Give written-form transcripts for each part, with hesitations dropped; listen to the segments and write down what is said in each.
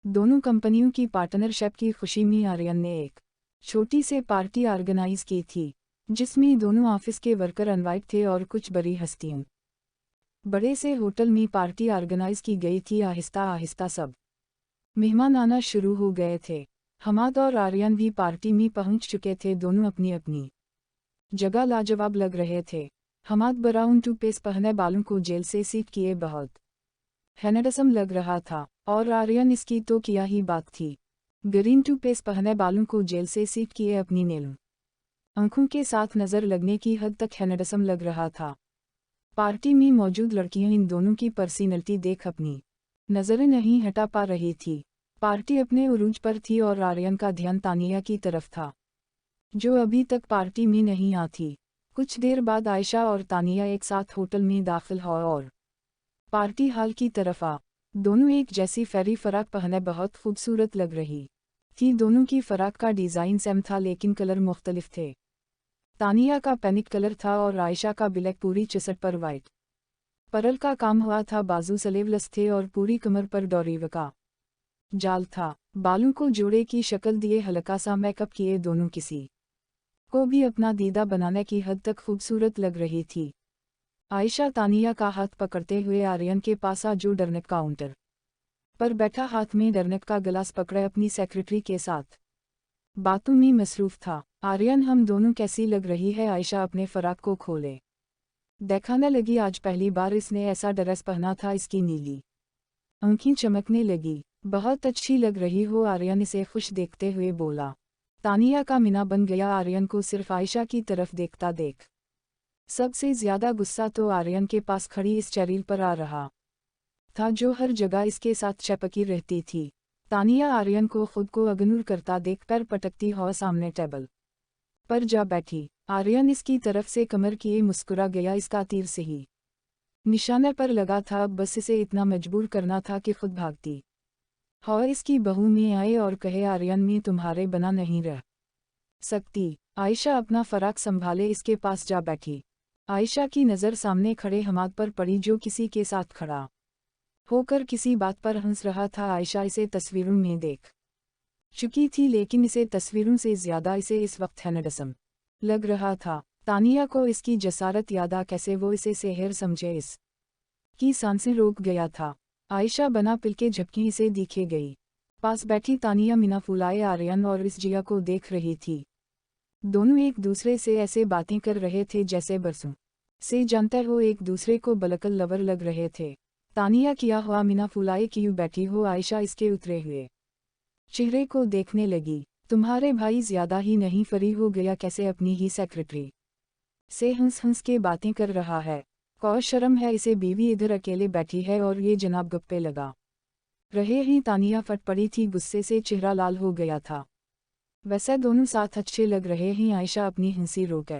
दोनों कंपनियों की पार्टनरशिप की खुशी में आर्यन ने एक छोटी से पार्टी ऑर्गेनाइज की थी, जिसमें दोनों ऑफिस के वर्कर इनवाइट थे और कुछ बड़ी हस्तियां। बड़े से होटल में पार्टी ऑर्गेनाइज की गई थी। आहिस्ता आहिस्ता सब मेहमान आना शुरू हो गए थे। हमाद और आर्यन भी पार्टी में पहुंच चुके थे। दोनों अपनी अपनी जगह लाजवाब लग रहे थे। हमाद ब्राउन टूथपेस्ट पहने बालों को जेल से सीट किए बहुत हैंडसम लग रहा था, और आर्यन इसकी तो क्या ही बात थी। ग्रीन टूथपेस्ट पहने बालों को जेल से सीट किए अपनी नेल आंखों के साथ नज़र लगने की हद तक हैंडसम लग रहा था। पार्टी में मौजूद लड़कियां इन दोनों की पर्सनैलिटी देख अपनी नज़रें नहीं हटा पा रही थी। पार्टी अपने उरूज पर थी और आर्यन का ध्यान तानिया की तरफ था, जो अभी तक पार्टी में नहीं आती। कुछ देर बाद आयशा और तानिया एक साथ होटल में दाखिल हुआ और पार्टी हॉल की तरफ आ। दोनों एक जैसी फेरी फराक पहने बहुत खूबसूरत लग रही थी। दोनों की फराक का डिज़ाइन सेम था लेकिन कलर मुख्तलिफ थे। तानिया का पैनिक कलर था और आयशा का ब्लैक, पूरी चसट पर वाइट परल का काम हुआ था। बाजू स्लीवलेस थे और पूरी कमर पर डोरीव का जाल था। बालों को जोड़े की शक्ल दिए हल्का सा मेकअप किए दोनों किसी को भी अपना दीदा बनाने की हद तक खूबसूरत लग रही थी। आयशा तानिया का हाथ पकड़ते हुए आर्यन के पास आ, जो डरनेक काउंटर पर बैठा हाथ में डरनेक का गिलास पकड़े अपनी सेक्रेटरी के साथ बातों में मसरूफ था। आर्यन, हम दोनों कैसी लग रही है? आयशा अपने फराक को खोले दिखाने लगी। आज पहली बार इसने ऐसा ड्रेस पहना था। इसकी नीली आंखें चमकने लगी। बहुत अच्छी लग रही हो, आर्यन इसे खुश देखते हुए बोला। तानिया का मीना बन गया आर्यन को सिर्फ आयशा की तरफ देखता देख। सबसे ज्यादा गुस्सा तो आर्यन के पास खड़ी इस चेरिल पर आ रहा था, जो हर जगह इसके साथ चपकी रहती थी। तानिया आर्यन को खुद को इग्नोर करता देख पैर पटकती हुआ सामने टेबल पर जा बैठी। आर्यन इसकी तरफ से कमर किए मुस्कुरा गया। इसका तीर से ही निशाने पर लगा था। अब बस इसे इतना मजबूर करना था कि खुद भागती हो इसकी बहू में आए और कहे, आर्यन, मैं तुम्हारे बना नहीं रह सकती। आयशा अपना फराक संभाले इसके पास जा बैठी। आयशा की नज़र सामने खड़े हमाद पर पड़ी, जो किसी के साथ खड़ा होकर किसी बात पर हंस रहा था। आयशा इसे तस्वीरों में देख चुकी थी, लेकिन इसे तस्वीरों से ज्यादा इसे इस वक्त हैंडसम लग रहा था। तानिया को इसकी जसारत याद आ, कैसे वो इसे सेहर समझे। इस की सांसें रोक गया था। आयशा बना पिल के झपकी इसे दिखे गई। पास बैठी तानिया मीना फुलाए आर्यन और इस जिया को देख रही थी। दोनों एक दूसरे से ऐसे बातें कर रहे थे जैसे बरसों से जानते हो एक दूसरे को। बलकल लवर लग रहे थे। तानिया, किया हुआ मीना फुलाए क्यों बैठी हो? आयशा इसके उतरे हुए चेहरे को देखने लगी। तुम्हारे भाई ज्यादा ही नहीं फरी हो गया? कैसे अपनी ही सेक्रेटरी से हंस हंस के बातें कर रहा है। कौ शर्म है इसे? बीवी इधर अकेले बैठी है और ये जनाब गप्पे लगा रहे ही। तानिया फट पड़ी थी गुस्से से, चेहरा लाल हो गया था। वैसे दोनों साथ अच्छे लग रहे हैं। आयशा अपनी हंसी रोके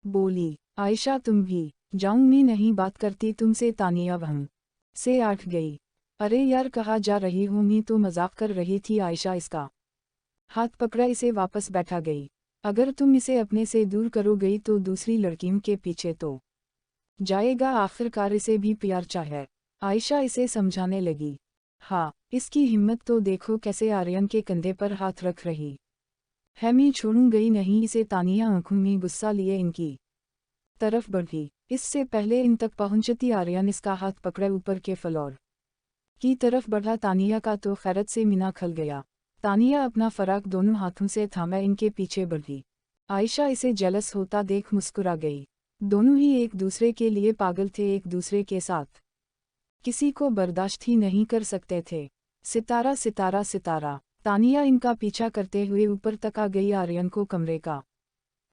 बोली। आयशा, तुम भी जाऊं? मैं नहीं बात करती तुमसे। तानिया वहीं से आठ गई। अरे यार, कहाँ जा रही हूँ? मैं तो मजाक कर रही थी। आयशा इसका हाथ पकड़ा इसे वापस बैठा गई। अगर तुम इसे अपने से दूर करोगी तो दूसरी लड़कियों के पीछे तो जाएगा। आखिरकार इसे भी प्यार चाहे। आयशा इसे समझाने लगी। हाँ, इसकी हिम्मत तो देखो, कैसे आर्यन के कंधे पर हाथ रख रही है। मैं छोड़ूंगी नहीं इसे। तानिया आंखों में गुस्सा लिए इनकी तरफ बढ़ी। इससे पहले इन तक पहुंचती आर्यन इसका हाथ पकड़े ऊपर के फ्लोर की तरफ बढ़ा। तानिया का तो खैरत से मीना खल गया। तानिया अपना फराक दोनों हाथों से थामे इनके पीछे बढ़ी। आयशा इसे जेलस होता देख मुस्कुरा गई। दोनों ही एक दूसरे के लिए पागल थे, एक दूसरे के साथ किसी को बर्दाश्त ही नहीं कर सकते थे। सितारा सितारा सितारा। तानिया इनका पीछा करते हुए ऊपर तक आ गई। आर्यन को कमरे का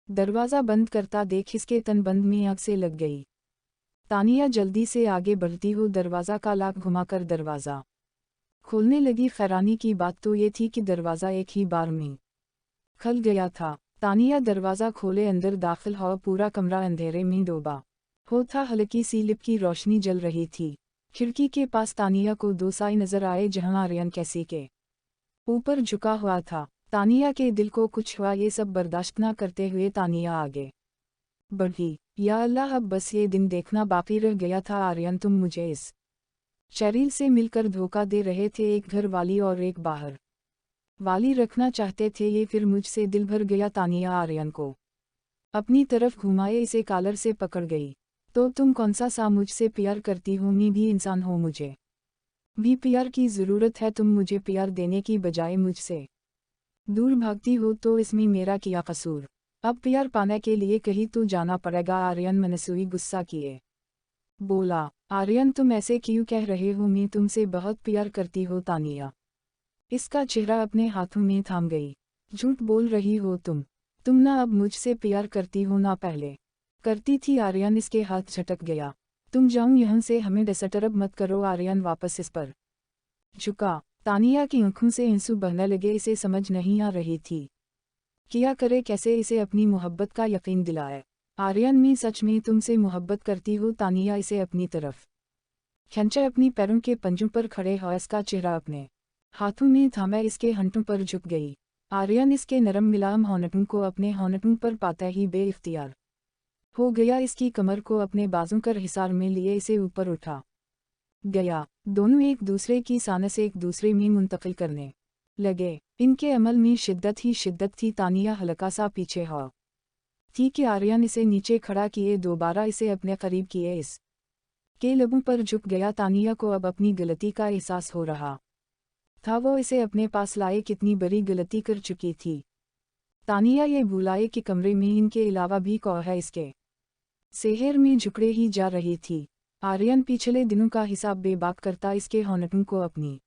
दरवाज़ा बंद करता देख इसके तनबंद में आग से लग गई। तानिया जल्दी से आगे बढ़ती हो दरवाज़ा का लॉक घुमाकर दरवाज़ा खोलने लगी। हैरानी की बात तो ये थी कि दरवाज़ा एक ही बार में खुल गया था। तानिया दरवाज़ा खोले अंदर दाखिल हो। पूरा कमरा अंधेरे में डूबा हो था। हल्की सी लिप की रोशनी जल रही थी। खिड़की के पास तानिया को दो साई नजर आए, जहां आर्यन कैसी के ऊपर झुका हुआ था। तानिया के दिल को कुछ हुआ। ये सब बर्दाश्त न करते हुए तानिया आगे बढ़ी। या अल्लाह, अब बस ये दिन देखना बाकी रह गया था। आर्यन, तुम मुझे इस शेरिल से मिलकर धोखा दे रहे थे, एक घर वाली और एक बाहर वाली रखना चाहते थे ये, फिर मुझसे दिल भर गया। तानिया आर्यन को अपनी तरफ घुमाए, इसे कॉलर से पकड़ गई। तो तुम कौन सा मुझसे प्यार करती हो? मैं भी इंसान हो, मुझे भी प्यार की ज़रूरत है। तुम मुझे प्यार देने की बजाय मुझसे दूर भागती हो, तो इसमें मेरा क्या कसूर? अब प्यार पाने के लिए कहीं तो जाना पड़ेगा। आर्यन मनसूई गुस्सा किए बोला। आर्यन तुम ऐसे क्यों कह रहे हो? मैं तुमसे बहुत प्यार करती हो। तानिया इसका चेहरा अपने हाथों में थाम गई। झूठ बोल रही हो तुम ना अब मुझसे प्यार करती हो ना पहले करती थी। आर्यन इसके हाथ झटक गया। तुम जाऊं यहाँ से, हमें डिस्टर्ब मत करो। आर्यन वापस इस पर झुका। तानिया की आंखों से आंसू बहने लगे, इसे समझ नहीं आ रही थी क्या करे, कैसे इसे अपनी मोहब्बत का यकीन दिलाए। आर्यन मैं सच में तुमसे मोहब्बत करती हूँ। तानिया इसे अपनी तरफ खींचे, अपनी पैरों के पंजों पर खड़े हो, इसका चेहरा अपने हाथों में थामे, इसके होंठों पर झुक गई। आर्यन इसके नरम मुलायम होंठों को अपने होंठों पर पाते ही बेइख्तियार हो गया। इसकी कमर को अपने बाजू कर हिसार में लिए इसे ऊपर उठा गया। दोनों एक दूसरे की सांस एक दूसरे में मुंतकिल करने लगे। इनके अमल में शिद्दत ही शिद्दत थी। तानिया हल्का सा पीछे हो थी कि आर्यन इसे नीचे खड़ा किए, दोबारा इसे अपने करीब किए, इस के लबों पर झुक गया। तानिया को अब अपनी गलती का एहसास हो रहा था, वो इसे अपने पास लाए कितनी बड़ी गलती कर चुकी थी। तानिया ये भुलाए कि कमरे में इनके अलावा भी कौन है, इसके सेहर में झुकड़े ही जा रही थी। आर्यन पिछले दिनों का हिसाब बेबाक करता इसके होंठों को अपनी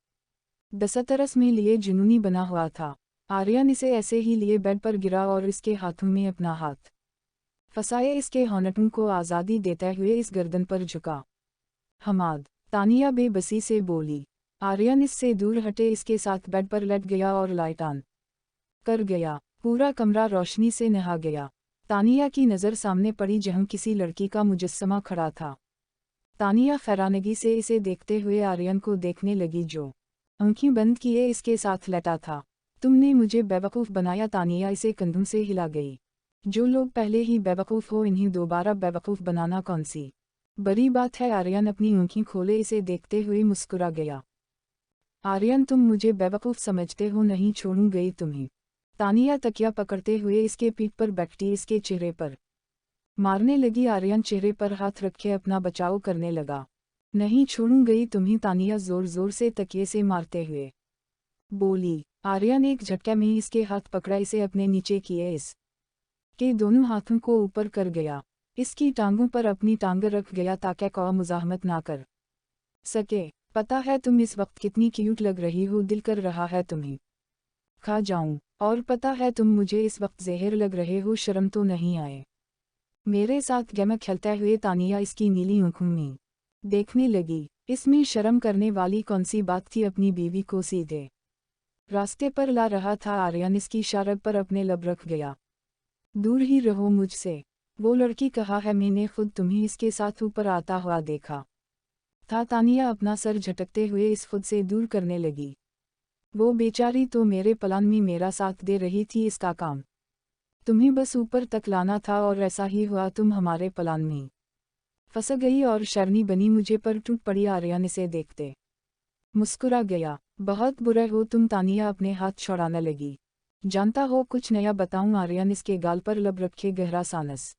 दस्तरस में लिए जुनूनी बना हुआ था। आर्यन इसे ऐसे ही लिए बेड पर गिरा और इसके हाथों में अपना हाथ फंसाए, इसके होंठों को आज़ादी देते हुए इस गर्दन पर झुका। हमाद, तानिया बेबसी से बोली। आर्यन इससे दूर हटे, इसके साथ बेड पर लेट गया और लाइट ऑन कर गया। पूरा कमरा रोशनी से नहा गया। तानिया की नज़र सामने पड़ी जहाँ किसी लड़की का मुजस्समा खड़ा था। तानिया हैरानगी से इसे देखते हुए आर्यन को देखने लगी, जो आंखें बंद किए इसके साथ लेटा था। तुमने मुझे बेवकूफ़ बनाया। तानिया इसे कंधों से हिला गई। जो लोग पहले ही बेवकूफ़ हो, इन्हें दोबारा बेवकूफ़ बनाना कौन सी बड़ी बात है। आर्यन अपनी आंखें खोले इसे देखते हुए मुस्कुरा गया। आर्यन तुम मुझे बेवकूफ़ समझते हो, नहीं छोड़ूंगी तुम्हें। तानिया तकिया पकड़ते हुए इसके पीठ पर बैठती इसके चेहरे पर मारने लगी। आर्यन चेहरे पर हाथ रखे अपना बचाव करने लगा। नहीं छोड़ूंगी तुम्हें। तानिया ज़ोर ज़ोर से तकिए से मारते हुए बोली। आर्यन एक झटके में इसके हाथ पकड़ा, इसे अपने नीचे किए, इस के दोनों हाथों को ऊपर कर गया। इसकी टांगों पर अपनी टांग रख गया ताकि कोई मुज़ाहमत ना कर सके। पता है तुम इस वक्त कितनी क्यूट लग रही हो, दिल कर रहा है तुम्हें खा जाऊं। और पता है तुम मुझे इस वक्त ज़हर लग रहे हो, शर्म तो नहीं आए मेरे साथ गेम खेलते हुए? तानिया इसकी नीली आंखों में देखने लगी। इसमें शर्म करने वाली कौन सी बात थी? अपनी बीवी को सीधे रास्ते पर ला रहा था। आर्यन इसकी शारग पर अपने लब रख गया। दूर ही रहो मुझसे। वो लड़की कहा है, मैंने खुद तुम्हें इसके साथ ऊपर आता हुआ देखा था। तानिया अपना सर झटकते हुए इस खुद से दूर करने लगी। वो बेचारी तो मेरे प्लान में मेरा साथ दे रही थी, इसका काम तुम्हें बस ऊपर तक लाना था और ऐसा ही हुआ, तुम हमारे प्लान में फंस गई और शर्मी बनी, मुझे पर टूट पड़ी। आर्यन इसे देखते मुस्कुरा गया। बहुत बुरे हो तुम। तानिया अपने हाथ छुड़ाने लगी। जानता हो कुछ नया बताऊं? आर्यन इसके गाल पर लब रखे गहरा सांस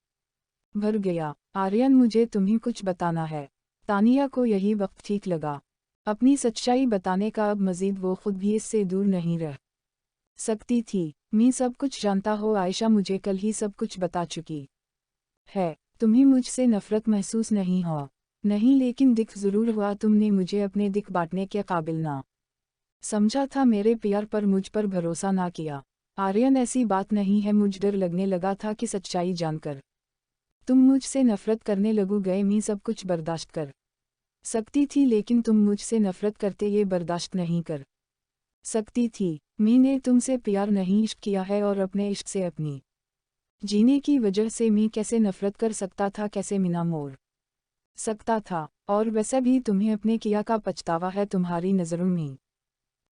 भर गया। आर्यन मुझे तुम्हें कुछ बताना है। तानिया को यही वक्त ठीक लगा अपनी सच्चाई बताने का। अब मजीद वो खुद भी इससे दूर नहीं रह सकती थी। मैं सब कुछ जानता हो आयशा, मुझे कल ही सब कुछ बता चुकी है। तुम्हें मुझसे नफरत महसूस नहीं हुआ? नहीं, लेकिन दिख ज़रूर हुआ। तुमने मुझे अपने दिख बांटने के काबिल ना समझा था, मेरे प्यार पर मुझ पर भरोसा ना किया। आर्यन ऐसी बात नहीं है, मुझ डर लगने लगा था कि सच्चाई जानकर तुम मुझसे नफरत करने लगोगे। मैं सब कुछ बर्दाश्त कर सकती थी, लेकिन तुम मुझसे नफरत करते ये बर्दाश्त नहीं कर सकती थी। मैंने तुमसे प्यार नहीं इश्क किया है, और अपने इश्क से अपनी जीने की वजह से मैं कैसे नफरत कर सकता था, कैसे मिना मोड़ सकता था। और वैसे भी तुम्हें अपने किया का पछतावा है तुम्हारी नज़रों में।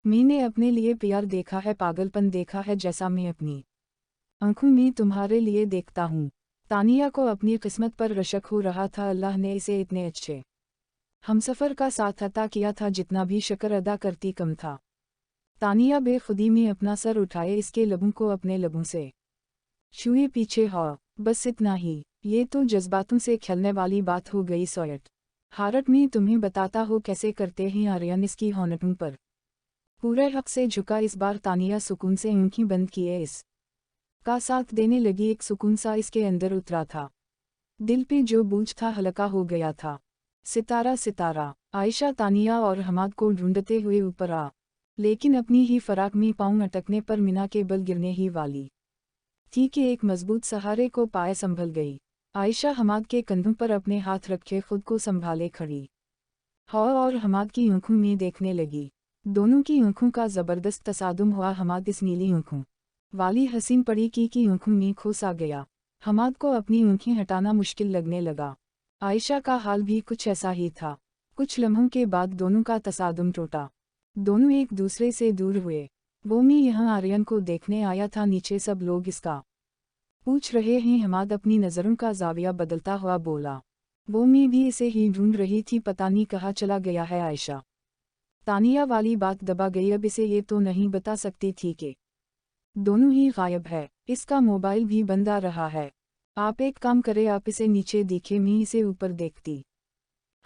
मैंने अपने लिए प्यार देखा है, पागलपन देखा है, जैसा मैं अपनी आंखों में तुम्हारे लिए देखता हूँ। तानिया को अपनी किस्मत पर रशक हो रहा था। अल्लाह ने इसे इतने अच्छे हमसफ़र का साथ अता किया था, जितना भी शक्र अदा करती कम था। तानिया बेखुदी में अपना सर उठाए इसके लबों को अपने लबों से छुए पीछे हो। बस इतना ही, ये तो जज्बातों से खेलने वाली बात हो गई सोयट। हारट में तुम्हें बताता हो कैसे करते हैं आर्यन इसकी होनटों पर पूरे हक से झुका। इस बार तानिया सुकून से आंखें बंद किए इस का साथ देने लगी। एक सुकून सा इसके अंदर उतरा था, दिल पे जो बोझ था हल्का हो गया था। सितारा सितारा। आयशा तानिया और हमाद को ढूंढते हुए ऊपर आ, लेकिन अपनी ही फराक में पाँव अटकने पर मिना के बल गिरने ही वाली थी कि एक मजबूत सहारे को पाए संभल गई। आयशा हमाद के कंधों पर अपने हाथ रखे खुद को संभाले खड़ी हो और हमाद की आंखों में देखने लगी। दोनों की आंखों का जबरदस्त तसादुम हुआ। हमाद इस नीली आंखों वाली हसीन पड़ी की आंखों में खो सा गया। हमाद को अपनी आंखें हटाना मुश्किल लगने लगा। आयशा का हाल भी कुछ ऐसा ही था। कुछ लम्हों के बाद दोनों का तसादुम टूटा। दोनों एक दूसरे से दूर हुए। वो मैं यहाँ आर्यन को देखने आया था, नीचे सब लोग इसका पूछ रहे हैं। हमाद अपनी नज़रों का जाविया बदलता हुआ बोला, वो मैं भी इसे ही ढूंढ रही थी, पता नहीं कहाँ चला गया है। आयशा तानिया वाली बात दबा गई। अब इसे ये तो नहीं बता सकती थी कि दोनों ही गायब है। इसका मोबाइल भी बंद आ रहा है। आप एक काम करे, आप इसे नीचे दिखे, मैं इसे ऊपर देखती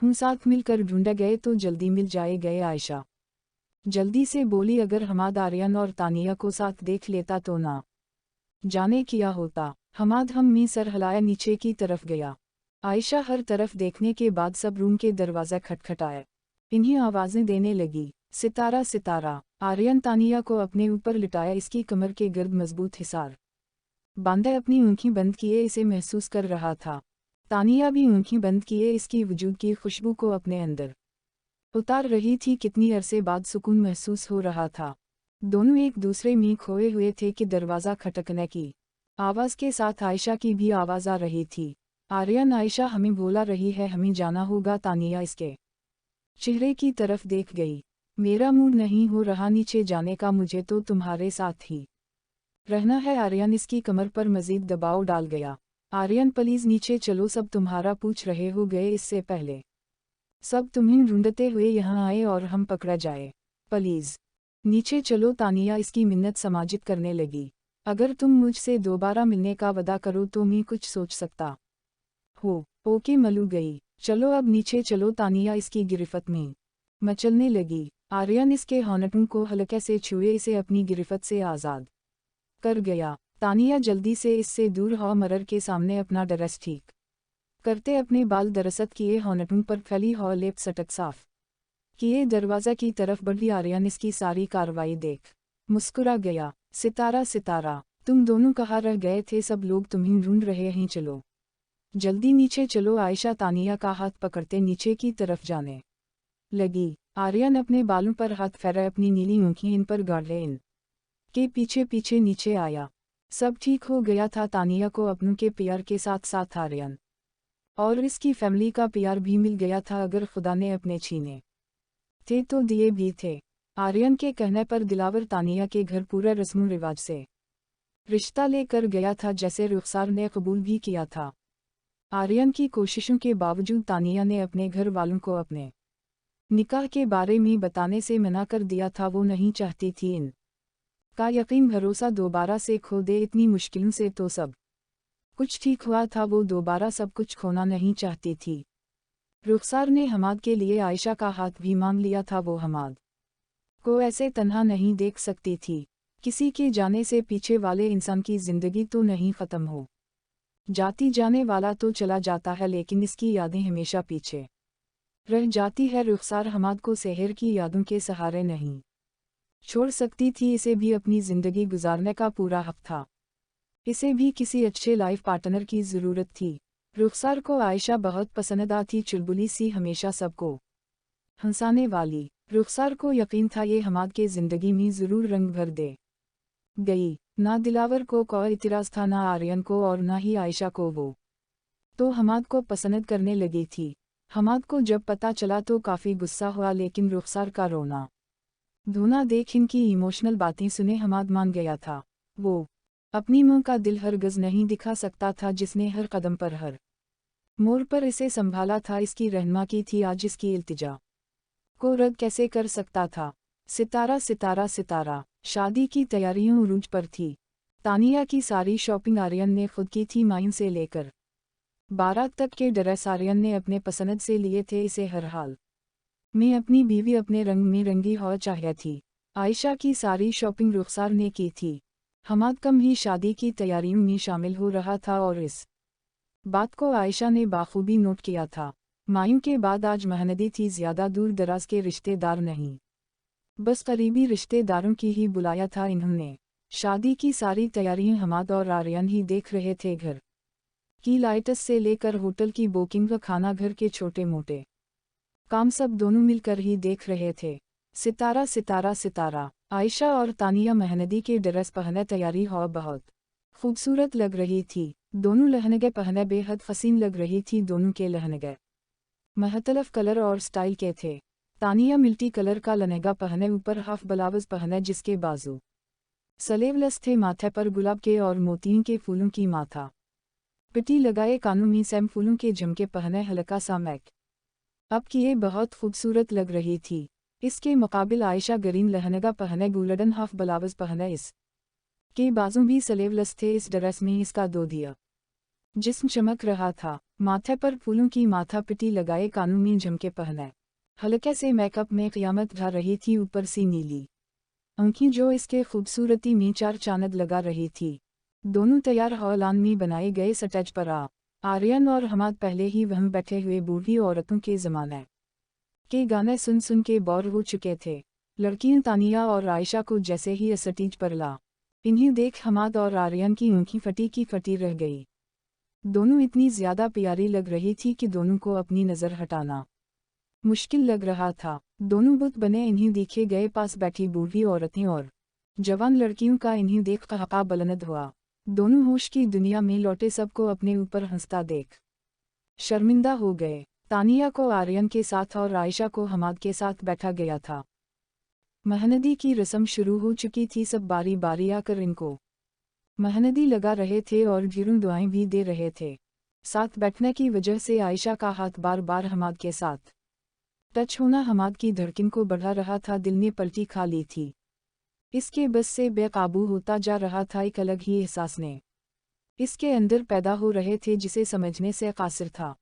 हूँ। साथ मिलकर ढूंढे गए तो जल्दी मिल जाए। आयशा जल्दी से बोली, अगर हमाद आर्यन और तानिया को साथ देख लेता तो ना जाने क्या होता। हमाद हम में सर हिलाया नीचे की तरफ गया। आयशा हर तरफ देखने के बाद सब रूम के दरवाज़ा खटखटाए। इन्हीं आवाज़ें देने लगी, सितारा सितारा। आर्यन तानिया को अपने ऊपर लिटाया, इसकी कमर के गिर्द मजबूत हिसार बांधे अपनी आंखें बंद किए इसे महसूस कर रहा था। तानिया भी आंखें बंद किए इसकी वजूद की खुशबू को अपने अंदर उतार रही थी। कितनी अरसे बाद सुकून महसूस हो रहा था। दोनों एक दूसरे में खोए हुए थे कि दरवाज़ा खटकने की आवाज़ के साथ आयशा की भी आवाज़ आ रही थी। आर्यन, आयशा हमें बुला रही है, हमें जाना होगा। तानिया इसके चेहरे की तरफ देख गई। मेरा मूड नहीं हो रहा नीचे जाने का, मुझे तो तुम्हारे साथ ही रहना है। आर्यन इसकी कमर पर मजीद दबाव डाल गया। आर्यन प्लीज नीचे चलो, सब तुम्हारा पूछ रहे हो गए इससे पहले सब तुम्हें ढूंढते हुए यहाँ आए और हम पकड़ा जाए। प्लीज नीचे चलो। तानिया इसकी मिन्नत समाजित करने लगी। अगर तुम मुझसे दोबारा मिलने का वादा करो तो मैं कुछ सोच सकता हो। ओके मलू गई। चलो अब नीचे चलो। तानिया इसकी गिरफ्त में मचलने लगी। आर्यन इसके होंठों को हल्के से छुए इसे अपनी गिरफ्त से आज़ाद कर गया। तानिया जल्दी से इससे दूर हो, मिरर के सामने अपना ड्रेस ठीक करते अपने बाल दरअसत किए, होंठों पर फैली हो लेप सटक साफ किए दरवाज़ा की तरफ बढ़ी। आर्यन इसकी सारी कार्रवाई देख मुस्कुरा गया। सितारा सितारा, तुम दोनों कहाँ रह गए थे? सब लोग तुम्हें ढूंढ रहे हैं, चलो जल्दी नीचे चलो। आयशा तानिया का हाथ पकड़ते नीचे की तरफ जाने लगी। आर्यन अपने बालों पर हाथ फेरा, अपनी नीली आंखें इन पर गाड़ ले इन के पीछे पीछे नीचे आया। सब ठीक हो गया था। तानिया को अपनों के प्यार के साथ साथ आर्यन और इसकी फैमिली का प्यार भी मिल गया था। अगर खुदा ने अपने छीने थे तो दिए भी थे। आर्यन के कहने पर दिलावर तानिया के घर पूरे रस्म रिवाज से रिश्ता लेकर गया था, जैसे रुखसार ने कबूल भी किया था। आर्यन की कोशिशों के बावजूद तानिया ने अपने घर वालों को अपने निकाह के बारे में बताने से मना कर दिया था। वो नहीं चाहती थी इन का यकीन भरोसा दोबारा से खो दे। इतनी मुश्किलों से तो सब कुछ ठीक हुआ था, वो दोबारा सब कुछ खोना नहीं चाहती थी। रुखसार ने हमाद के लिए आयशा का हाथ भी मांग लिया था। वो हमाद को ऐसे तन्हा नहीं देख सकती थी। किसी के जाने से पीछे वाले इंसान की जिंदगी तो नहीं ख़त्म हो जाती, जाने वाला तो चला जाता है, लेकिन इसकी यादें हमेशा पीछे रह जाती है। रुखसार हमाद को शहर की यादों के सहारे नहीं छोड़ सकती थी। इसे भी अपनी ज़िंदगी गुजारने का पूरा हक था। इसे भी किसी अच्छे लाइफ पार्टनर की ज़रूरत थी। रुखसार को आयशा बहुत पसंद आती, चुलबुली सी, हमेशा सबको हंसाने वाली। रुखसार को यकीन था ये हमाद के ज़िंदगी में ज़रूर रंग भर दे गई। ना दिलावर को कोई इतराज़ था, ना आर्यन को और ना ही आयशा को। वो तो हमाद को पसंद करने लगी थी। हमाद को जब पता चला तो काफ़ी गुस्सा हुआ, लेकिन रुखसार का रोना धोना देख, इनकी इमोशनल बातें सुने हमाद मान गया था। वो अपनी मां का दिल हरगिज़ नहीं दिखा सकता था, जिसने हर कदम पर हर मोड़ पर इसे संभाला था, इसकी रहनुमा की थी आज इसकी इल्तिजा को रद्द कैसे कर सकता था। सितारा सितारा सितारा। शादी की तैयारियों उरूज पर थी। तानिया की सारी शॉपिंग आर्यन ने खुद की थी, माइन से लेकर बारात तक के ड्रेस आर्यन ने अपने पसंद से लिए थे। इसे हर हाल में अपनी बीवी अपने रंग में रंगी हो चाहिए थी। आयशा की सारी शॉपिंग रुखसार ने की थी। हमाद कम ही शादी की तैयारियों में शामिल हो रहा था और इस बात को आयशा ने बाखूबी नोट किया था। मायूं के बाद आज मेहंदी थी, ज़्यादा दूर दराज के रिश्तेदार नहीं, बस करीबी रिश्तेदारों की ही बुलाया था इन्होंने। शादी की सारी तैयारियां हमाद और आर्यन ही देख रहे थे। घर की लाइट्स से लेकर होटल की बुकिंग व खाना घर के छोटे मोटे काम सब दोनों मिलकर ही देख रहे थे। सितारा सितारा सितारा। आयशा और तानिया मेहंदी के ड्रेस पहने तैयारी हो बहुत खूबसूरत लग रही थी। दोनों लहंगे पहने बेहद हसीन लग रही थी। दोनों के लहंगे मुख्तलिफ कलर और स्टाइल के थे। तानिया मिल्टी कलर का लहंगा पहने, ऊपर हाफ ब्लाउज पहने जिसके बाजू स्लीवलेस थे, माथे पर गुलाब के और मोतियों के फूलों की माथा पिटी लगाए, कानों में सेम फूलों के झुमके पहने, हल्का सा मेकअप किए बहुत खूबसूरत लग रही थी। इसके मुकाबिल आयशा ग्रीन लहंगा पहने, गोल्डन हाफ ब्लाउज पहने, इस के बाजू भी स्लीवलेस थे। इस ड्रेस में इसका दोदिया जिस्म चमक रहा था। माथे पर फूलों की माथा पिटी लगाए, कानों में झुमके पहने, हल्के से मेकअप में क़यामत ढा रही थी। ऊपर सी नीली आंखें जो इसके खूबसूरती में चार चांद लगा रही थी। दोनों तैयार हॉलान में बनाए गए स्टेज पर आर्यन और हमाद पहले ही वहीं बैठे हुए बूढ़ी औरतों के ज़माने के गाने सुन सुन के बोर हो चुके थे। लड़कियां तानिया और आयशा को जैसे ही स्टेज पर ला, इन्हें देख हमाद और आर्यन की आंखें फटी की फटी रह गई। दोनों इतनी ज़्यादा प्यारी लग रही थी कि दोनों को अपनी नज़र हटाना मुश्किल लग रहा था। दोनों बुत बने इन्हें देखे गए, पास बैठी बूढ़ी औरतें और जवान लड़कियों का इन्हें देख कहका बुलंद हुआ। दोनों होश की दुनिया में लौटे, सबको अपने ऊपर हंसता देख शर्मिंदा हो गए। तानिया को आर्यन के साथ और आयशा को हमाद के साथ बैठा गया था। मेहंदी की रस्म शुरू हो चुकी थी। सब बारी बारी आकर इनको मेहंदी लगा रहे थे और ढेरों दुआएं भी दे रहे थे। साथ बैठने की वजह से आयशा का हाथ बार बार हमाद के साथ टच होना हमाद की धड़कन को बढ़ा रहा था। दिल ने पलटी खा ली थी। इसके बस से बेकाबू होता जा रहा था। एक अलग ही एहसास ने इसके अंदर पैदा हो रहे थे, जिसे समझने से कासिर था।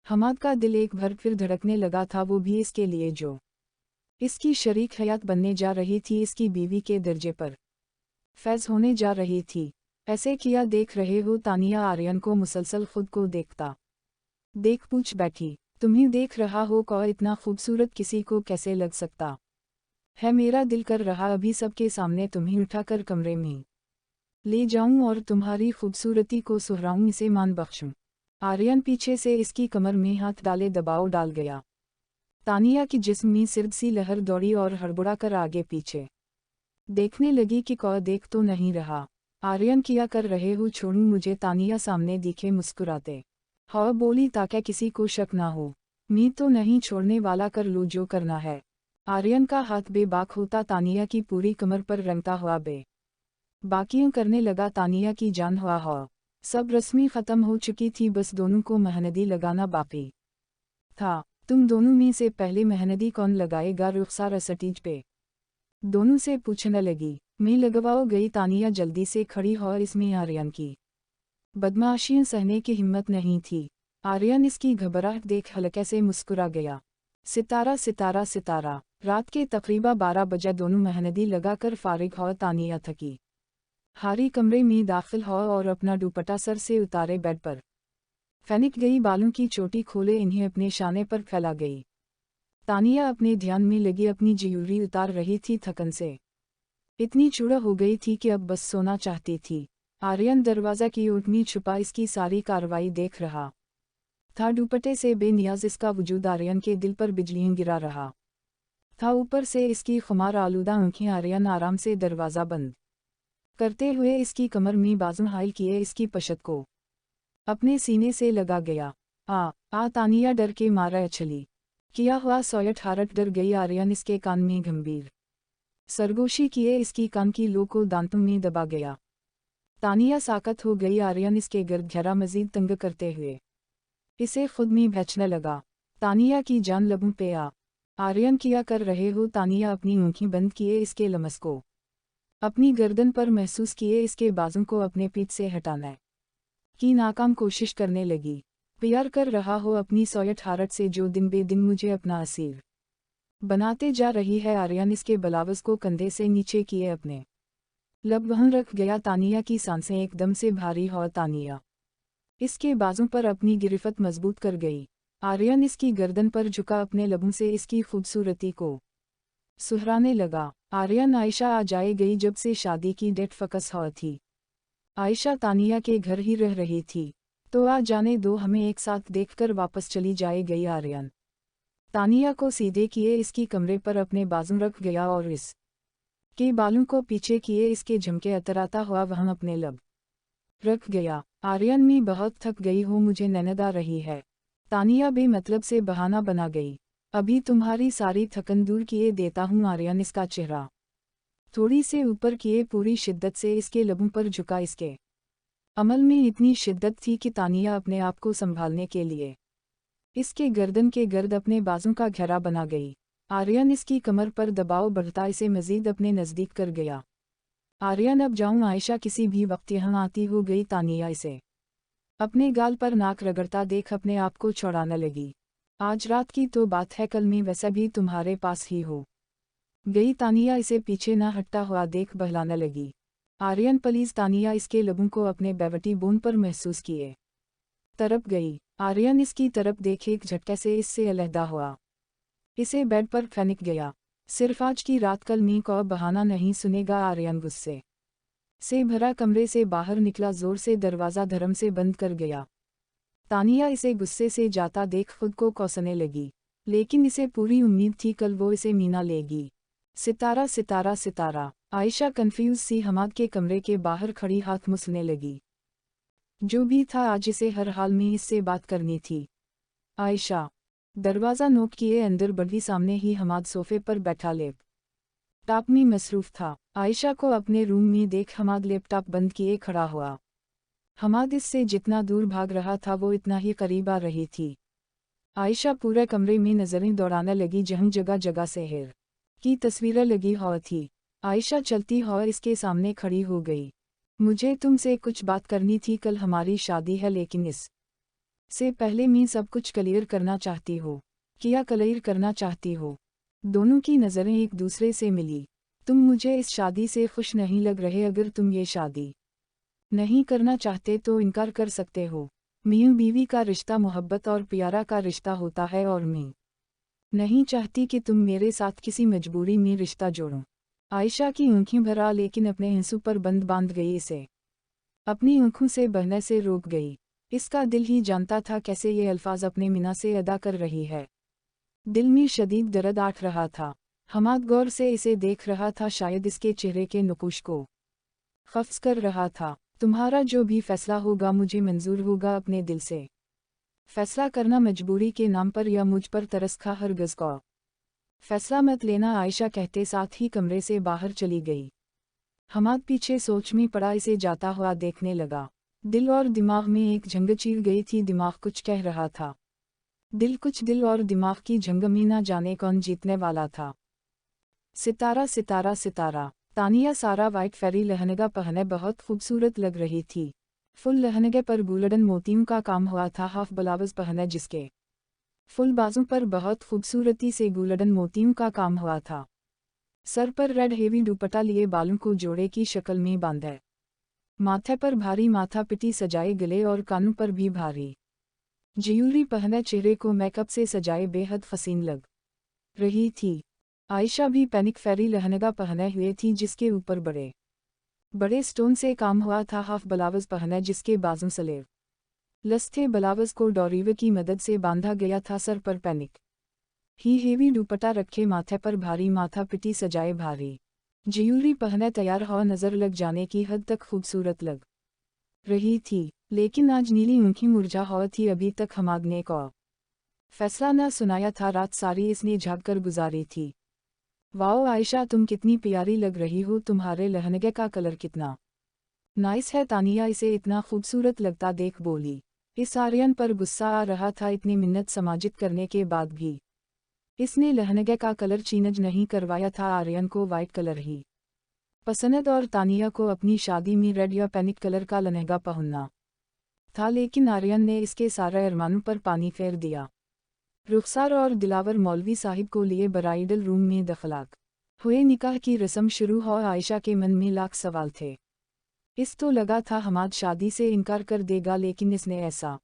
हमाद का दिल एक बार फिर धड़कने लगा था, वो भी इसके लिए जो इसकी शरीक हयात बनने जा रही थी, इसकी बीवी के दर्जे पर फैज़ होने जा रही थी। ऐसे किया देख रहे हो? तानिया आर्यन को मुसलसल खुद को देखता देख पूछ बैठी, तुम्हें देख रहा हो कौन इतना खूबसूरत किसी को कैसे लग सकता है? मेरा दिल कर रहा अभी सबके सामने तुम्हें उठाकर कमरे में ले जाऊं और तुम्हारी खूबसूरती को सुहराऊं, इसे मान बख्शूं। आर्यन पीछे से इसकी कमर में हाथ डाले दबाव डाल गया। तानिया की जिस्म में सिर्द सी लहर दौड़ी और हड़बड़ा कर आगे पीछे देखने लगी कि कौ देख तो नहीं रहा। आर्यन किया कर रहे हो? छोड़ूं मुझे? तानिया सामने दिखे मुस्कुराते हाँ बोली, ताकि किसी को शक ना हो। मैं तो नहीं छोड़ने वाला, कर लो जो करना है। आर्यन का हाथ बेबाक होता तानिया की पूरी कमर पर रंगता हुआ बाकियों करने लगा। तानिया की जान हुआ हो। सब रस्मी ख़त्म हो चुकी थी, बस दोनों को मेहंदी लगाना बाकी था। तुम दोनों में से पहले मेहंदी कौन लगाएगा? रुखसार स्टेज पे दोनों से पूछने लगी। मैं लगवाओ गई। तानिया जल्दी से खड़ी हो। इसमें आर्यन की बदमाशियां सहने की हिम्मत नहीं थी। आर्यन इसकी घबराहट देख हल्के से मुस्कुरा गया। सितारा सितारा सितारा। रात के तकरीबा 12 बजे दोनों मेहंदी लगाकर फारिग हो। तानिया थकी हारी कमरे में दाखिल हो और अपना दुपट्टा सर से उतारे बेड पर फेंक गई। बालों की चोटी खोले इन्हें अपने शाने पर फैला गई। तानिया अपने ध्यान में लगी अपनी ज्वेलरी उतार रही थी। थकन से इतनी चूड़ा हो गई थी कि अब बस सोना चाहती थी। आर्यन दरवाज़ा की ओट में छुपा इसकी सारी कार्रवाई देख रहा था। दुपट्टे से बेनियाज इसका वजूद आर्यन के दिल पर बिजलियां गिरा रहा था। ऊपर से इसकी खुमार आलूदा आंखें। आर्यन आराम से दरवाज़ा बंद करते हुए इसकी कमर में बाजू हाइल किए इसकी पशत को अपने सीने से लगा गया। तानिया डर के मारा चली। किया हुआ सोयट हारट डर गई। आर्यन इसके कान में गंभीर सरगोशी किए इसकी कान की लो को दांतों में दबा गया। तानिया साकत हो गई। आर्यन इसके गर्द घेरा मजीद तंग करते हुए इसे खुद में बहचने लगा। तानिया की जान लबों पे आ। आर्यन किया कर रहे हो? तानिया अपनी आंखें बंद किए इसके लमस को अपनी गर्दन पर महसूस किए इसके बाजों को अपने पीठ से हटाने की नाकाम कोशिश करने लगी। प्यार कर रहा हो अपनी सोयठ हारट से जो दिन बे दिन मुझे अपना असीर बनाते जा रही है। आर्यन इसके बलावज को कंधे से नीचे किए अपने लब वहां रख गया। तानिया की सांसें एकदम से भारी हो। तानिया इसके बाजों पर अपनी गिरफ्त मजबूत कर गई। आर्यन इसकी गर्दन पर झुका अपने लबों से इसकी खूबसूरती को सुहराने लगा। आर्यन आयशा आ जाए गई जब से शादी की डेट फकस हो थी। आयशा तानिया के घर ही रह रही थी। तो आ जाने दो, हमें एक साथ देखकर वापस चली जाए गई। आर्यन तानिया को सीधे किए इसकी कमरे पर अपने बाजू रख गया और इस के बालों को पीछे किए इसके झमके अतराता हुआ वहां अपने लब रख गया। आर्यन मैं बहुत थक गई हूँ, मुझे नींद आ रही है। तानिया बेमतलब से बहाना बना गई। अभी तुम्हारी सारी थकन दूर किए देता हूँ। आर्यन इसका चेहरा थोड़ी से ऊपर किए पूरी शिद्दत से इसके लबों पर झुका। इसके अमल में इतनी शिद्दत थी कि तानिया अपने आप को संभालने के लिए इसके गर्दन के गर्द अपने बाजों का घेरा बना गई। आर्यन इसकी कमर पर दबाव बढ़ता इसे मजीद अपने नज़दीक कर गया। आर्यन अब जाऊं, आयशा किसी भी वक्त यहाँ आती हो गई। तानिया इसे अपने गाल पर नाक रगड़ता देख अपने आप को छुड़ाने लगी। आज रात की तो बात है, कल मैं वैसे भी तुम्हारे पास ही हो गई। तानिया इसे पीछे न हटता हुआ देख बहलाने लगी। आर्यन प्लीज। तानिया इसके लबों को अपने बेवटी बोन पर महसूस किए तरफ गई। आर्यन इसकी तरफ देखे एक झटके से इससे अलहदा हुआ। इसे बेड पर फेंक गया। सिर्फ आज की रात, कल मी को बहाना नहीं सुनेगा। आर्यन गुस्से से भरा कमरे से बाहर निकला, जोर से दरवाज़ा धर्म से बंद कर गया। तानिया इसे गुस्से से जाता देख खुद को कोसने लगी, लेकिन इसे पूरी उम्मीद थी कल वो इसे मीना लेगी। सितारा सितारा सितारा। आयशा कंफ्यूज सी हमाद के कमरे के बाहर खड़ी हाथ मुसलने लगी। जो भी था, आज इसे हर हाल में इससे बात करनी थी। आयशा दरवाज़ा नोक किए अंदर बढ़ी। सामने ही हमाद सोफे पर बैठा लैपटॉप में मसरूफ था। आयशा को अपने रूम में देख हमाद लैपटॉप बंद किए खड़ा हुआ। हमाद इससे जितना दूर भाग रहा था वो इतना ही करीब आ रही थी। आयशा पूरे कमरे में नज़रें दौड़ाने लगी, जहाँ जगह जगह से हेर की तस्वीरें लगी हुई थी। आयशा चलती हुई इसके सामने खड़ी हो गई। मुझे तुमसे कुछ बात करनी थी। कल हमारी शादी है, लेकिन इस से पहले मैं सब कुछ क्लियर करना चाहती हो। क्या क्लियर करना चाहती हो? दोनों की नज़रें एक दूसरे से मिली। तुम मुझे इस शादी से खुश नहीं लग रहे। अगर तुम ये शादी नहीं करना चाहते तो इनकार कर सकते हो। मियां बीवी का रिश्ता मोहब्बत और प्यारा का रिश्ता होता है, और मैं नहीं चाहती कि तुम मेरे साथ किसी मजबूरी में रिश्ता जोड़ो। आयशा की आंखें भरा, लेकिन अपने आंसू पर बंद बांध गई। इसे अपनी आंखों से बहने से रोक गई। इसका दिल ही जानता था कैसे ये अल्फाज अपने मीना से अदा कर रही है। दिल में शदीद दर्द आठ रहा था। हमाद गौर से इसे देख रहा था, शायद इसके चेहरे के नुकुश को खफ्स कर रहा था। तुम्हारा जो भी फैसला होगा मुझे मंजूर होगा। अपने दिल से फैसला करना, मजबूरी के नाम पर या मुझ पर तरस खा हरगिज़ को फैसला मत लेना। आयशा कहते साथ ही कमरे से बाहर चली गई। हमाद पीछे सोच में पड़ा, इसे जाता हुआ देखने लगा। दिल और दिमाग में एक जंग छिड़ गई थी। दिमाग कुछ कह रहा था, दिल और दिमाग की जंग में ना जाने कौन जीतने वाला था। सितारा सितारा सितारा। तानिया सारा वाइट फेरी लहंगा पहने बहुत खूबसूरत लग रही थी। फुल लहंगे पर गोल्डन मोतियों का काम हुआ था। हाफ ब्लाउज पहने जिसके फुल बाजू पर बहुत खूबसूरती से गोल्डन मोतियों का काम हुआ था। सर पर रेड हेवी दुपट्टा लिए बालों को जोड़े की शक्ल में बांधे। माथे पर भारी माथा पिटी सजाए, गले और कानों पर भी भारी ज्यूलरी पहने, चेहरे को मेकअप से सजाए बेहद हसीन लग रही थी। आयशा भी पैनिक फेरी लहंगा पहने हुए थी, जिसके ऊपर बड़े बड़े स्टोन से काम हुआ था। हाफ ब्लाउज पहने जिसके बाजू सलेव लस थे। ब्लाउज को डोरीवे की मदद से बांधा गया था। सर पर पैनिक ही हेवी दुपट्टा रखे, माथे पर भारी माथा पिटी सजाए भारी ज्यूलरी पहने तैयार हो नज़र लग जाने की हद तक खूबसूरत लग रही थी। लेकिन आज नीली आंखें मुरझा हुई थी। अभी तक हमाद ने को फैसला न सुनाया था। रात सारी इसने झाग कर गुजारी थी। वाओ आयशा, तुम कितनी प्यारी लग रही हो। तुम्हारे लहंगे का कलर कितना नाइस है। तानिया इसे इतना खूबसूरत लगता देख बोली। इस आर्यन पर गुस्सा आ रहा था इतनी मिन्नत समाजित करने के बाद भी। इसने लहंगे का कलर चेंज नहीं करवाया था, आर्यन को वाइट कलर ही पसंद और तानिया को अपनी शादी में रेड या पैनिक कलर का लहंगा पहनना था, लेकिन आर्यन ने इसके सारे अरमानों पर पानी फेर दिया। रुखसार और दिलावर मौलवी साहिब को लिए ब्राइडल रूम में दखलाक हुए। निकाह की रस्म शुरू हो, आयशा के मन में लाख सवाल थे। इस तो लगा था हमाद शादी से इनकार कर देगा, लेकिन इसने ऐसा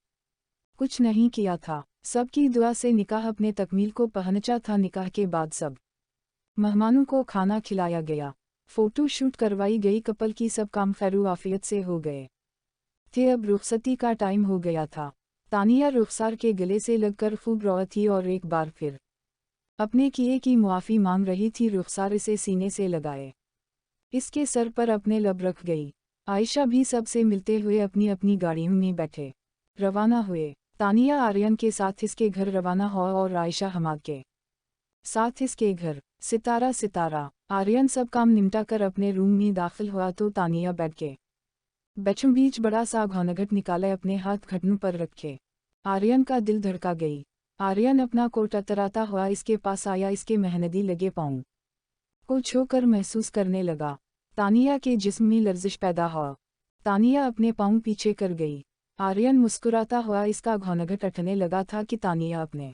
कुछ नहीं किया था। सबकी दुआ से निकाह अपने तकमील को पहुंचा था। निकाह के बाद सब मेहमानों को खाना खिलाया गया, फोटो शूट करवाई गई। कपल की सब काम खैरू आफियत से हो गए थे। अब रुखसती का टाइम हो गया था। तानिया रुखसार के गले से लगकर खूब रोई थी और एक बार फिर अपने किए की मुआफ़ी मांग रही थी। रुखसार इसे सीने से लगाए इसके सर पर अपने लब रख गई। आयशा भी सबसे मिलते हुए अपनी अपनी गाड़ियों में बैठे रवाना हुए। तानिया आर्यन के साथ इसके घर रवाना हो और आयशा हमाद के साथ इसके घर। सितारा आर्यन सब काम निपटा कर अपने रूम में दाखिल हुआ तो तानिया बेड के बेचों बीच बड़ा सा घनघट निकाले अपने हाथ घटनों पर रखे। आर्यन का दिल धड़का गई। आर्यन अपना कोट अतराता हुआ इसके पास आया। इसके मेहंदी लगे पाँव को छूकर महसूस करने लगा। तानिया के जिस्म में लर्जिश पैदा हुआ। तानिया अपने पाँव पीछे कर गई। आर्यन मुस्कुराता हुआ इसका घनघट अटने लगा था कि तानिया अपने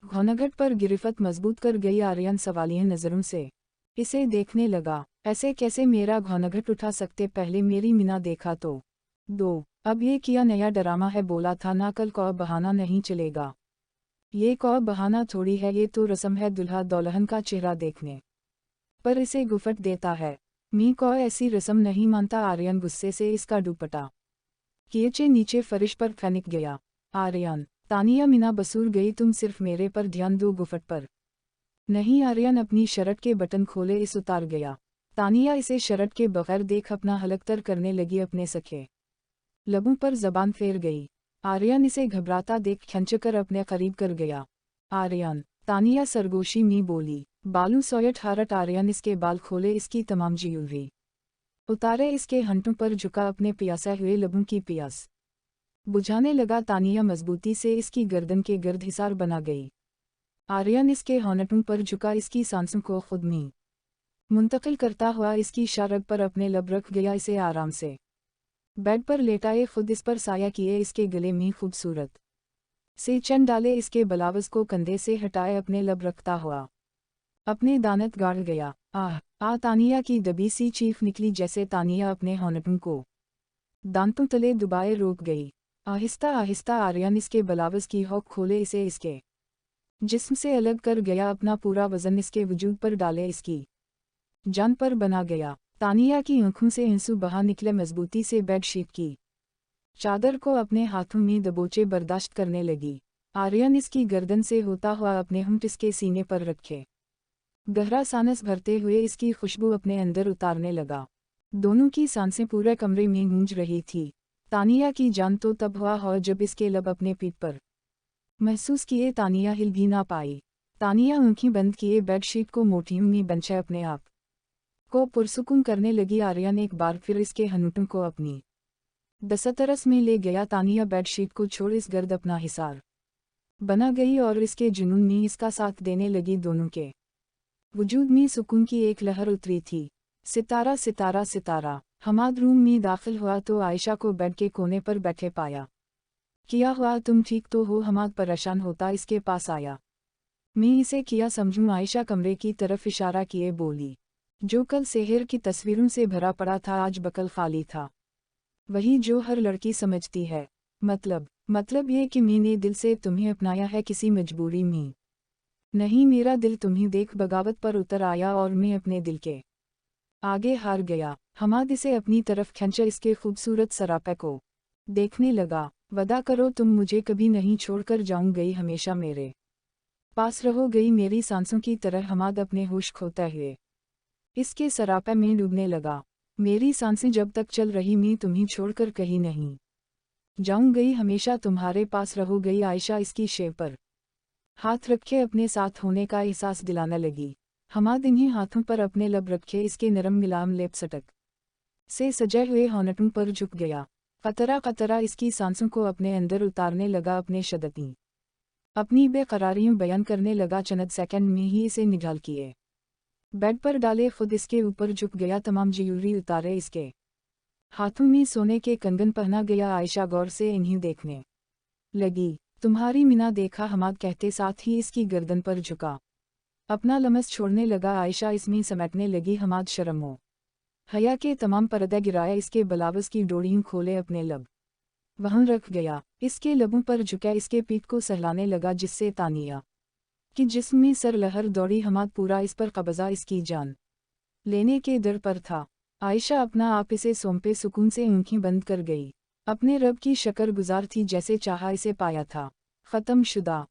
घनघट पर गिरफ्त मजबूत कर गई। आर्यन सवालिया नज़रों से इसे देखने लगा। ऐसे कैसे मेरा घनघट उठा सकते, पहले मेरी मीना देखा तो दो, अब ये किया नया डरामा है। बोला था ना कल को बहाना नहीं चलेगा। ये को बहाना थोड़ी है, ये तो रस्म है दुल्हा दुल्हन का चेहरा देखने पर इसे गुफट देता है। मी को ऐसी रस्म नहीं मानता। आर्यन गुस्से से इसका दुपट्टा खींचे नीचे फरिश पर फेंक गया। आर्यन, तानिया मीना बसूर गई, तुम सिर्फ मेरे पर ध्यान दो, गुफट पर नहीं। आर्यन अपनी शर्ट के बटन खोले इस उतार गया। तानिया इसे शर्ट के बगैर देख अपना हलकतर करने लगी। अपने सखे लबों पर जबान फेर गई। आर्यन इसे घबराता देख खींचकर अपने करीब कर गया। आर्यन, तानिया सरगोशी में बोली। बालू सोयट हारट। आर्यन इसके बाल खोले, इसकी तमाम ज्वेलरी उतारे, इसके हंटों पर झुका, अपने प्यासे हुए लबों की प्यास बुझाने लगा। तानिया मजबूती से इसकी गर्दन के गर्द हिसार बना गई। आर्यन इसके होंठों पर झुका, इसकी सांसों को खुद में मुंतकिल करता हुआ इसकी शारग पर अपने लब रख गया। इसे आराम से बेड पर लेटाए, खुद इस पर साया किए, इसके गले में खूबसूरत से चन डाले, इसके बलावज को कंधे से हटाए, अपने लब रखता हुआ अपने दानत गाड़ गया। तानिया की दबी सी चीख निकली, जैसे तानिया अपने होंठों को दांतों तले दुबाए रोक गई। आहिस्ता आहिस्ता आर्यन इसके बलावज की हौक खोले, इसे इसके जिस्म से अलग कर गया, अपना पूरा वजन इसके वजूद पर डाले, इसकी जान पर बना गया। तानिया की आंखों से आंसू बहा निकले। मजबूती से बेडशीट की चादर को अपने हाथों में दबोचे बर्दाश्त करने लगी। आर्यन इसकी गर्दन से होता हुआ अपने होंठ इसके सीने पर रखे, गहरा सांस भरते हुए इसकी खुशबू अपने अंदर उतारने लगा। दोनों की सांसें पूरे कमरे में गूंज रही थी। तानिया की जान तो तब हुआ हो जब इसके लब अपने पीठ पर महसूस किए। तानिया हिल भी ना पाई। तानिया आंखें बंद किए बेडशीट को मोटियों में बंचे अपने आप को पुरसुकून करने लगी। आर्यन एक बार फिर इसके हनूटों को अपनी दस्तरस में ले गया। तानिया बेडशीट को छोड़ इस गर्द अपना हिसार बना गई और इसके जुनून में इसका साथ देने लगी। दोनों के वजूद में सुकून की एक लहर उतरी थी। सितारा सितारा सितारा। हमाद रूम में दाखिल हुआ तो आयशा को बेड के कोने पर बैठे पाया। किया हुआ, तुम ठीक तो हो? हमाद परेशान होता इसके पास आया। मैं इसे किया समझूं? आयशा कमरे की तरफ इशारा किए बोली। जो कल शहर की तस्वीरों से भरा पड़ा था आज बकल खाली था। वही जो हर लड़की समझती है। मतलब ये कि मैंने दिल से तुम्हें अपनाया है, किसी मजबूरी में नहीं। मेरा दिल तुम्हें देख बगावत पर उतर आया और मैं अपने दिल के आगे हार गया। हमाद इसे अपनी तरफ खींचकर इसके खूबसूरत सरापे को देखने लगा। वादा करो तुम मुझे कभी नहीं छोड़कर जाऊंगी, हमेशा मेरे पास रहोगी, मेरी सांसों की तरह। हमाद अपने होश खोता हुए इसके सरापे में डूबने लगा। मेरी सांसें जब तक चल रही मैं तुम्हें छोड़कर कहीं नहीं जाऊंगी, हमेशा तुम्हारे पास रहोगी। आयशा इसकी शेव पर हाथ रखे अपने साथ होने का एहसास दिलाने लगी। हमाद इन्हीं हाथों पर अपने लब रखे इसके नरम मिलाम लेप सटक से सजे हुए होंठों पर झुक गया। कतरा कतरा इसकी सांसों को अपने अंदर उतारने लगा, अपने शदती अपनी बेकरारियों बयान करने लगा। चंद सेकंड में ही इसे निढाल किए बेड पर डाले, खुद इसके ऊपर झुक गया, तमाम ज्वेलरी उतारे, इसके हाथों में सोने के कंगन पहना गया। आयशा गौर से इन्हीं देखने लगी। तुम्हारी मीना, देखा हमाद कहते साथ ही इसकी गर्दन पर झुका, अपना लमस छोड़ने लगा। आयशा इसमें समेटने लगी। हमाद शर्मो हया के तमाम पर्दे गिराया, इसके बलावज की डोरियों खोले, अपने लब वहाँ रख गया, इसके लबों पर झुका, इसके पीठ को सहलाने लगा, जिससे तानिया कि जिस्म में सर लहर दौड़ी। हमाद पूरा इस पर कब्जा, इसकी जान लेने के दर पर था। आयशा अपना आप इसे सौंपे सुकून से आंखें बंद कर गई। अपने रब की शक्र गुजार थी, जैसे चाहा इसे पाया था। ख़त्म शुदा।